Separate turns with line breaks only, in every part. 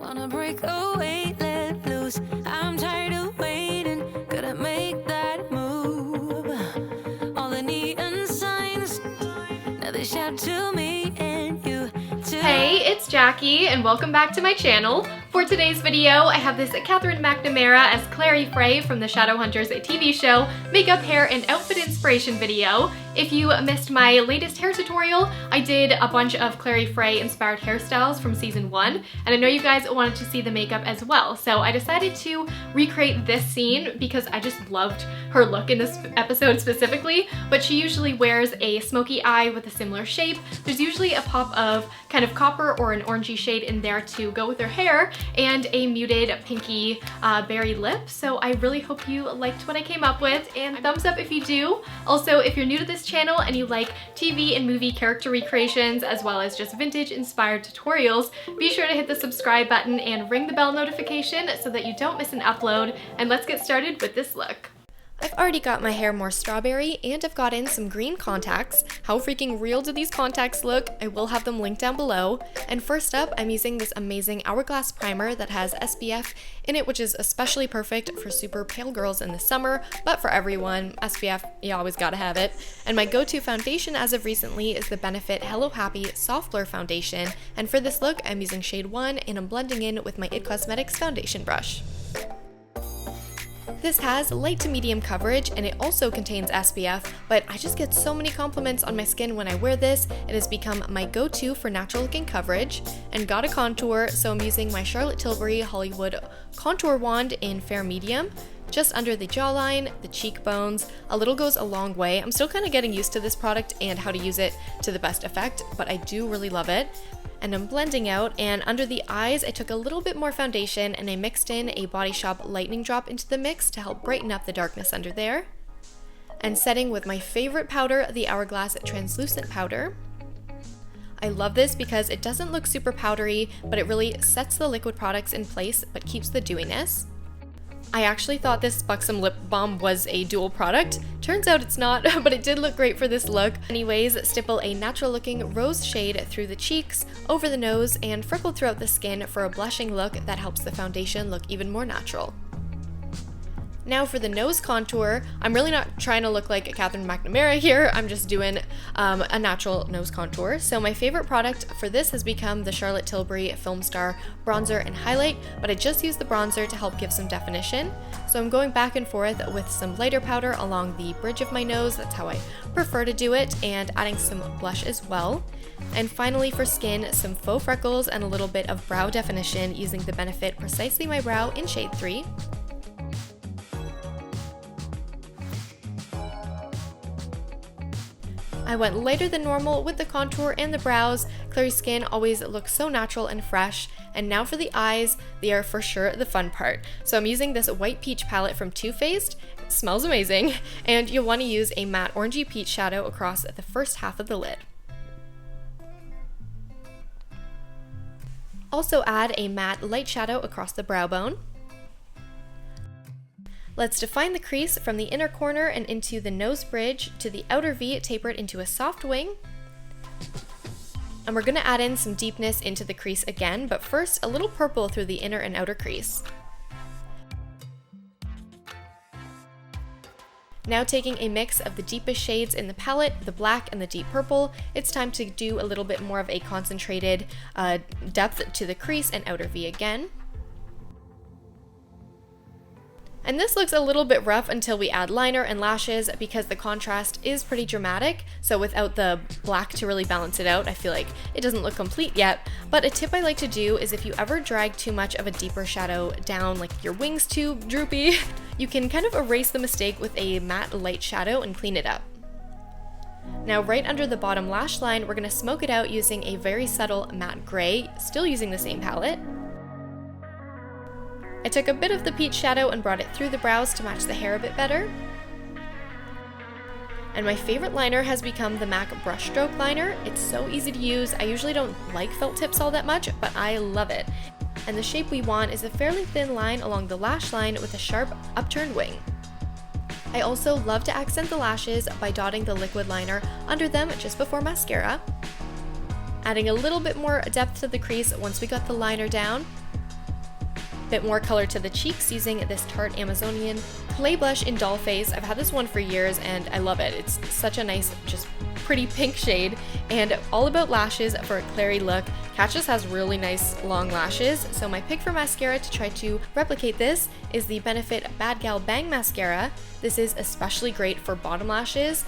Wanna break away, let loose. I'm tired of waiting. Gotta make that move. All the neon signs, now they shout to me and you too.
Hey, it's Jackie and welcome back to my channel. For today's video, I have this Katherine Mcnamara as Clary Fray from the Shadowhunters TV show makeup, hair, and outfit inspiration video. If you missed my latest hair tutorial, I did a bunch of Clary Fray inspired hairstyles from season 1, and I know you guys wanted to see the makeup as well, so I decided to recreate this scene because I just loved her look in this episode specifically, but she usually wears a smoky eye with a similar shape. There's usually a pop of kind of copper or an orangey shade in there to go with her hair, and a muted pinky berry lip. So I really hope you liked what I came up with, and thumbs up if you do. Also, if you're new to this channel and you like TV and movie character recreations as well as just vintage inspired tutorials, be sure to hit the subscribe button and ring the bell notification so that you don't miss an upload, and let's get started with this look. I've already got my hair more strawberry, and I've got in some green contacts. How freaking real do these contacts look? I will have them linked down below. And first up, I'm using this amazing Hourglass primer that has SPF in it, which is especially perfect for super pale girls in the summer, but for everyone, SPF, you always gotta have it. And my go-to foundation as of recently is the Benefit Hello Happy Soft Blur Foundation, and for this look, I'm using shade 1, and I'm blending in with my IT Cosmetics foundation brush. This has light to medium coverage, and it also contains SPF, but I just get so many compliments on my skin when I wear this. It has become my go-to for natural looking coverage. And got a contour, so I'm using my Charlotte Tilbury Hollywood contour wand in fair medium, just under the jawline, the cheekbones. A little goes a long way. I'm still kind of getting used to this product and how to use it to the best effect, but I do really love it. And I'm blending out, and under the eyes I took a little bit more foundation and I mixed in a Body Shop Lightening drop into the mix to help brighten up the darkness under there. And setting with my favorite powder, the Hourglass Translucent Powder. I love this because it doesn't look super powdery, but it really sets the liquid products in place but keeps the dewiness. I actually thought this BUXOM lip balm was a dual product. Turns out it's not, but it did look great for this look. Anyways, stipple a natural looking rose shade through the cheeks, over the nose, and freckle throughout the skin for a blushing look that helps the foundation look even more natural. Now for the nose contour, I'm really not trying to look like Katherine Mcnamara here, I'm just doing a natural nose contour. So my favorite product for this has become the Charlotte Tilbury Filmstar Bronzer and Highlight, but I just used the bronzer to help give some definition. So I'm going back and forth with some lighter powder along the bridge of my nose, that's how I prefer to do it, and adding some blush as well. And finally for skin, some faux freckles and a little bit of brow definition using the Benefit Precisely My Brow in shade 3. I went lighter than normal with the contour and the brows. Clary's skin always looks so natural and fresh. And now for the eyes, they are for sure the fun part. So I'm using this white peach palette from Too Faced. It smells amazing. And you'll want to use a matte orangey peach shadow across the first half of the lid. Also add a matte light shadow across the brow bone. Let's define the crease from the inner corner and into the nose bridge to the outer V tapered into a soft wing. And we're going to add in some deepness into the crease again, but first a little purple through the inner and outer crease. Now taking a mix of the deepest shades in the palette, the black and the deep purple, it's time to do a little bit more of a concentrated depth to the crease and outer V again. And this looks a little bit rough until we add liner and lashes because the contrast is pretty dramatic, so without the black to really balance it out, I feel like it doesn't look complete yet. But a tip I like to do is if you ever drag too much of a deeper shadow down, like your wings too droopy, you can kind of erase the mistake with a matte light shadow and clean it up. Now right under the bottom lash line, we're going to smoke it out using a very subtle matte gray, still using the same palette. I took a bit of the peach shadow and brought it through the brows to match the hair a bit better. And my favorite liner has become the MAC Brushstroke Liner. It's so easy to use. I usually don't like felt tips all that much, but I love it. And the shape we want is a fairly thin line along the lash line with a sharp upturned wing. I also love to accent the lashes by dotting the liquid liner under them just before mascara. Adding a little bit more depth to the crease once we got the liner down. bit more color to the cheeks using this Tarte Amazonian Clay Blush in Dollface. I've had this one for years and I love it. It's such a nice, just pretty pink shade, and all about lashes for a Clary look. Kat just has really nice long lashes, so my pick for mascara to try to replicate this is the Benefit Bad Gal Bang Mascara. This is especially great for bottom lashes,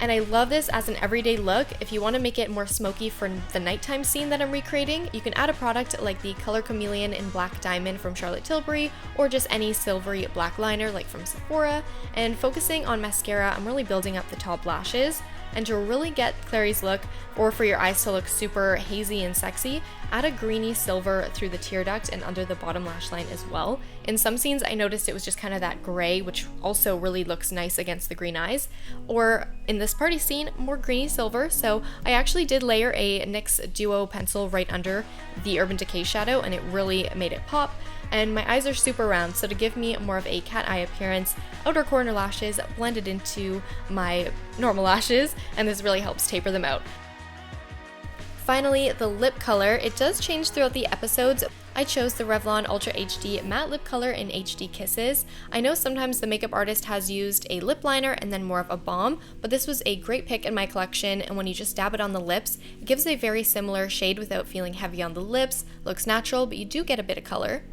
and I love this as an everyday look. If you want to make it more smoky for the nighttime scene that I'm recreating, you can add a product like the Color Chameleon in Black Diamond from Charlotte Tilbury, or just any silvery black liner like from Sephora. And focusing on mascara, I'm really building up the top lashes. And to really get Clary's look, or for your eyes to look super hazy and sexy, add a greeny silver through the tear duct and under the bottom lash line as well. In some scenes I noticed it was just kind of that gray, which also really looks nice against the green eyes. Or in this party scene, more greeny silver, so I actually did layer a NYX Duo pencil right under the Urban Decay shadow, and it really made it pop. And my eyes are super round, so to give me more of a cat eye appearance, outer corner lashes blended into my normal lashes, and this really helps taper them out. Finally, the lip color. It does change throughout the episodes. I chose the Revlon Ultra HD Matte Lip Color in HD Kisses. I know sometimes the makeup artist has used a lip liner and then more of a balm, but this was a great pick in my collection, and when you just dab it on the lips, it gives a very similar shade without feeling heavy on the lips, looks natural, but you do get a bit of color.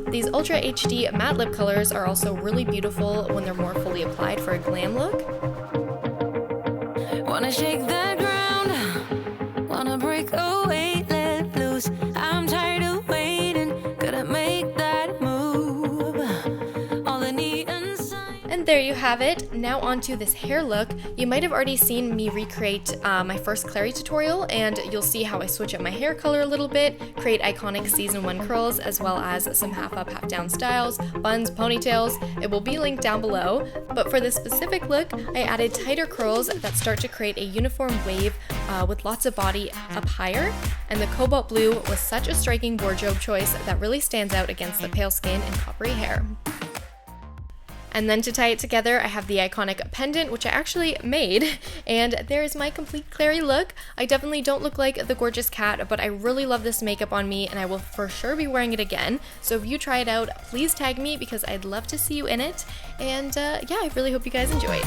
These Ultra HD matte lip colors are also really beautiful when they're more fully applied for a glam look.
Wanna shake that ground, wanna break away, let loose. I'm tired of waiting, gotta make that move. All the neon signs.
And there you have it. Now onto this hair look. You might have already seen me recreate my first Clary tutorial, and you'll see how I switch up my hair color a little bit, create iconic season 1 curls, as well as some half up, half down styles, buns, ponytails. It will be linked down below. But for this specific look, I added tighter curls that start to create a uniform wave with lots of body up higher. And the cobalt blue was such a striking wardrobe choice that really stands out against the pale skin and coppery hair. And then to tie it together, I have the iconic pendant, which I actually made, and there's my complete Clary look. I definitely don't look like the gorgeous cat, but I really love this makeup on me, and I will for sure be wearing it again. So if you try it out, please tag me because I'd love to see you in it. And yeah, I really hope you guys enjoy it.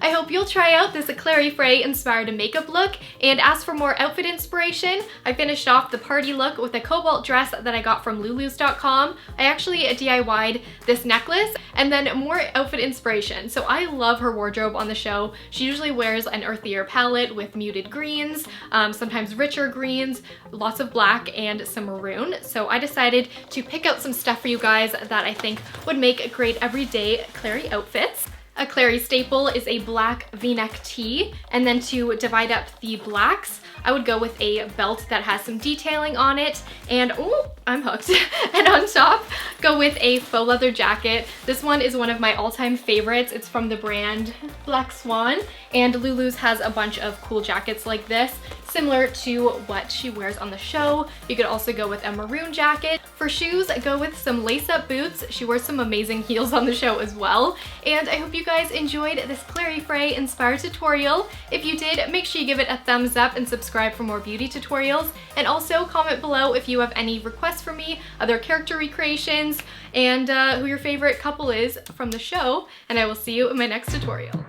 I hope you'll try out this Clary Fray inspired makeup look, and as for more outfit inspiration, I finished off the party look with a cobalt dress that I got from lulus.com. I actually DIY'd this necklace, and then more outfit inspiration. So I love her wardrobe on the show. She usually wears an earthier palette with muted greens, sometimes richer greens, lots of black, and some maroon. So I decided to pick out some stuff for you guys that I think would make great everyday Clary outfits. A Clary staple is a black v-neck tee, and then to divide up the blacks, I would go with a belt that has some detailing on it, and oh, I'm hooked. And on top, go with a faux leather jacket. This one is one of my all-time favorites. It's from the brand Black Swan, and Lulu's has a bunch of cool jackets like this, similar to what she wears on the show. You could also go with a maroon jacket. For shoes, go with some lace-up boots. She wears some amazing heels on the show as well. And I hope you guys enjoyed this Clary Fray inspired tutorial. If you did, make sure you give it a thumbs up and subscribe for more beauty tutorials. And also comment below if you have any requests for me, other character recreations, and who your favorite couple is from the show. And I will see you in my next tutorial.